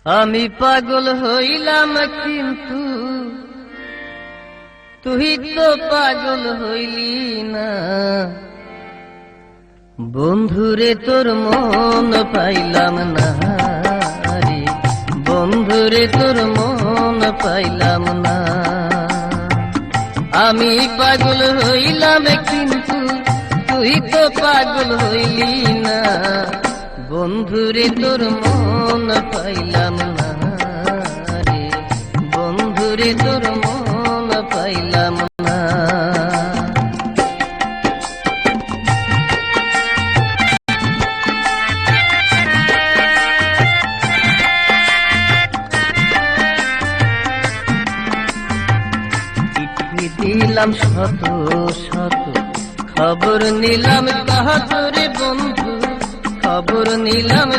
আমি পাগল হইলাম কিন্তু তুই তো পাগল হইলি না। বন্ধুরে তোর মন পাইলাম না রে, বন্ধুরে তোর মন পাইলাম না। আমি পাগল হইলাম কিন্তু তুই তো পাগল হইলি না। বন্ধুরে তোর মন পাইলাম না রে, বন্ধুরে তোর মন পাইলাম না। চিঠি দিলাম শত শত, খবর নিলাম কত রে বন্ধু, খবর নিলাম